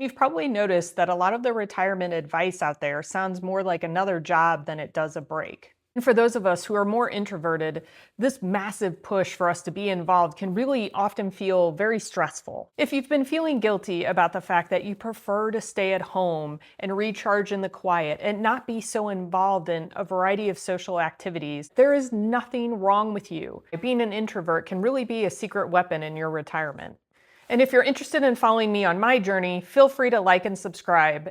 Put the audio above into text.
You've probably noticed that a lot of the retirement advice out there sounds more like another job than it does a break. And for those of us who are more introverted, this massive push for us to be involved can really often feel very stressful. If you've been feeling guilty about the fact that you prefer to stay at home and recharge in the quiet and not be so involved in a variety of social activities, there is nothing wrong with you. Being an introvert can really be a secret weapon in your retirement. And if you're interested in following me on my journey, feel free to like and subscribe.